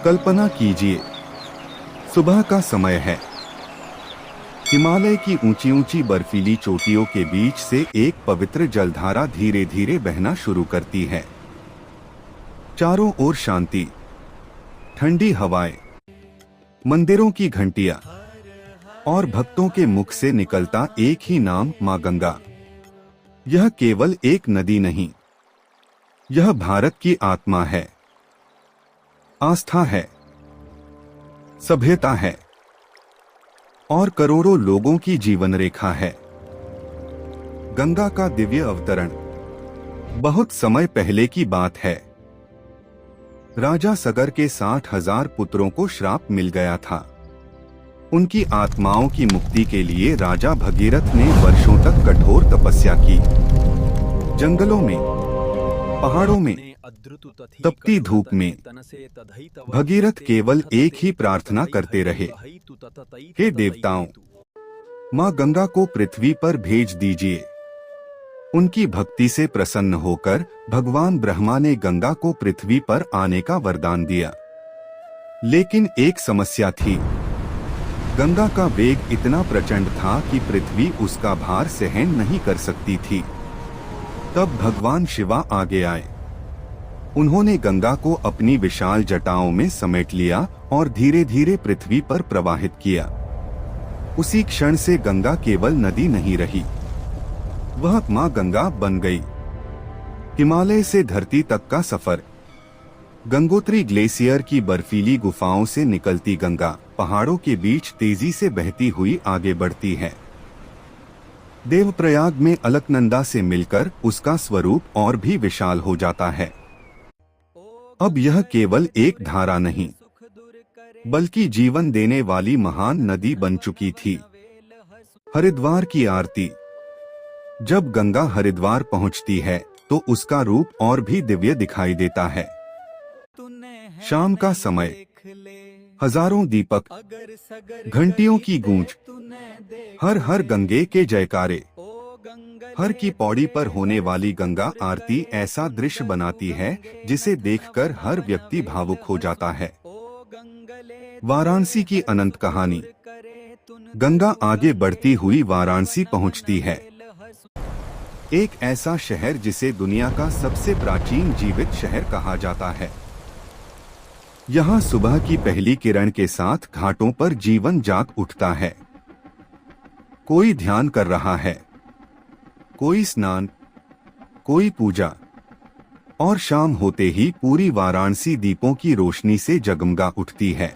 कल्पना कीजिए, सुबह का समय है। हिमालय की ऊंची ऊंची बर्फीली चोटियों के बीच से एक पवित्र जलधारा धीरे धीरे बहना शुरू करती है। चारों ओर शांति, ठंडी हवाएं, मंदिरों की घंटियां और भक्तों के मुख से निकलता एक ही नाम, मां गंगा। यह केवल एक नदी नहीं, यह भारत की आत्मा है, आस्था है, सभ्यता है और करोड़ों लोगों की जीवन रेखा है। गंगा का दिव्य अवतरण बहुत समय पहले की बात है। राजा सगर के 60,000 पुत्रों को श्राप मिल गया था। उनकी आत्माओं की मुक्ति के लिए राजा भगीरथ ने वर्षों तक कठोर तपस्या की। जंगलों में, पहाड़ों में, तपती धूप में भगीरथ केवल एक ही प्रार्थना करते रहे, हे देवताओं, मां गंगा को पृथ्वी पर भेज दीजिए। उनकी भक्ति से प्रसन्न होकर भगवान ब्रह्मा ने गंगा को पृथ्वी पर आने का वरदान दिया। लेकिन एक समस्या थी। गंगा का वेग इतना प्रचंड था कि पृथ्वी उसका भार सहन नहीं कर सकती थी। तब भगवान शिवा आगे आए। उन्होंने गंगा को अपनी विशाल जटाओं में समेट लिया और धीरे धीरे पृथ्वी पर प्रवाहित किया। उसी क्षण से गंगा केवल नदी नहीं रही, वह मां गंगा बन गई। हिमालय से धरती तक का सफर। गंगोत्री ग्लेशियर की बर्फीली गुफाओं से निकलती गंगा पहाड़ों के बीच तेजी से बहती हुई आगे बढ़ती है। देवप्रयाग में अलकनंदा से मिलकर उसका स्वरूप और भी विशाल हो जाता है। अब यह केवल एक धारा नहीं, बल्कि जीवन देने वाली महान नदी बन चुकी थी। हरिद्वार की आरती। जब गंगा हरिद्वार पहुंचती है तो उसका रूप और भी दिव्य दिखाई देता है। शाम का समय, हजारों दीपक, घंटियों की गूंज, हर हर गंगे के जयकारे। हर की पौड़ी पर होने वाली गंगा आरती ऐसा दृश्य बनाती है जिसे देखकर हर व्यक्ति भावुक हो जाता है। वाराणसी की अनंत कहानी। गंगा आगे बढ़ती हुई वाराणसी पहुंचती है, एक ऐसा शहर जिसे दुनिया का सबसे प्राचीन जीवित शहर कहा जाता है। यहाँ सुबह की पहली किरण के साथ घाटों पर जीवन जाग उठता है। कोई ध्यान कर रहा है, कोई स्नान, कोई पूजा, और शाम होते ही पूरी वाराणसी दीपों की रोशनी से जगमगा उठती है।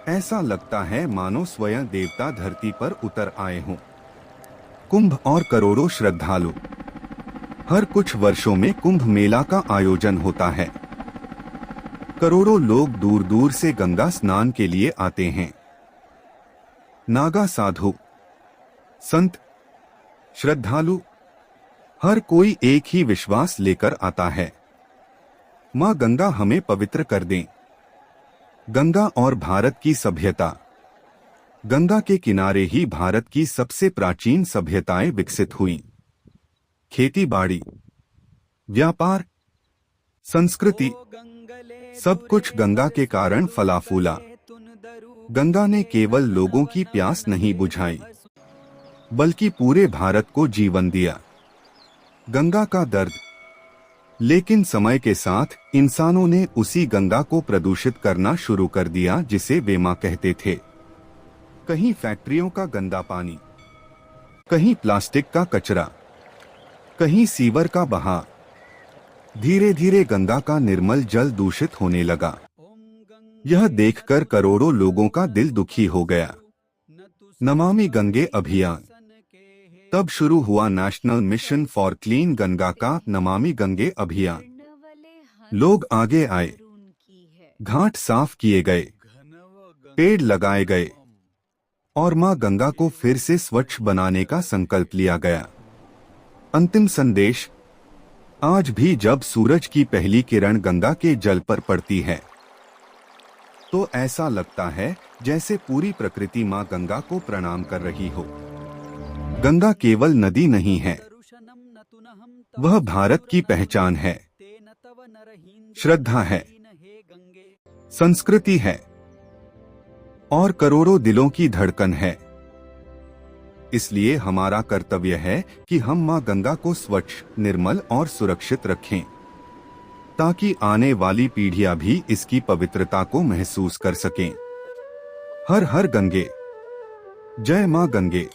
ऐसा लगता है मानो स्वयं देवता धरती पर उतर आए हों। कुंभ और करोड़ों श्रद्धालु। हर कुछ वर्षों में कुंभ मेला का आयोजन होता है। करोड़ों लोग दूर दूर से गंगा स्नान के लिए आते हैं। नागा साधु, संत, श्रद्धालु, हर कोई एक ही विश्वास लेकर आता है, मां गंगा हमें पवित्र कर दें। गंगा और भारत की सभ्यता। गंगा के किनारे ही भारत की सबसे प्राचीन सभ्यताएं विकसित हुईं। खेती बाड़ी, व्यापार, संस्कृति, सब कुछ गंगा के कारण फला फूला। गंगा ने केवल लोगों की प्यास नहीं बुझाई, बल्कि पूरे भारत को जीवन दिया। गंगा का दर्द। लेकिन समय के साथ इंसानों ने उसी गंगा को प्रदूषित करना शुरू कर दिया जिसे वे मां कहते थे। कहीं फैक्ट्रियों का गंदा पानी, कहीं प्लास्टिक का कचरा, कहीं सीवर का बहाव। धीरे धीरे गंगा का निर्मल जल दूषित होने लगा। यह देखकर करोड़ों लोगों का दिल दुखी हो गया। नमामि गंगे अभियान। तब शुरू हुआ national mission for clean Ganga का नमामि गंगे अभियान। लोग आगे आए, घाट साफ किए गए, पेड़ लगाए गए और मां गंगा को फिर से स्वच्छ बनाने का संकल्प लिया गया। अंतिम संदेश। आज भी जब सूरज की पहली किरण गंगा के जल पर पड़ती है तो ऐसा लगता है जैसे पूरी प्रकृति मां गंगा को प्रणाम कर रही हो। गंगा केवल नदी नहीं है, वह भारत की पहचान है, श्रद्धा है, संस्कृति है और करोड़ों दिलों की धड़कन है। इसलिए हमारा कर्तव्य है कि हम मां गंगा को स्वच्छ, निर्मल और सुरक्षित रखें, ताकि आने वाली पीढ़ियां भी इसकी पवित्रता को महसूस कर सकें। हर हर गंगे, जय मां गंगे।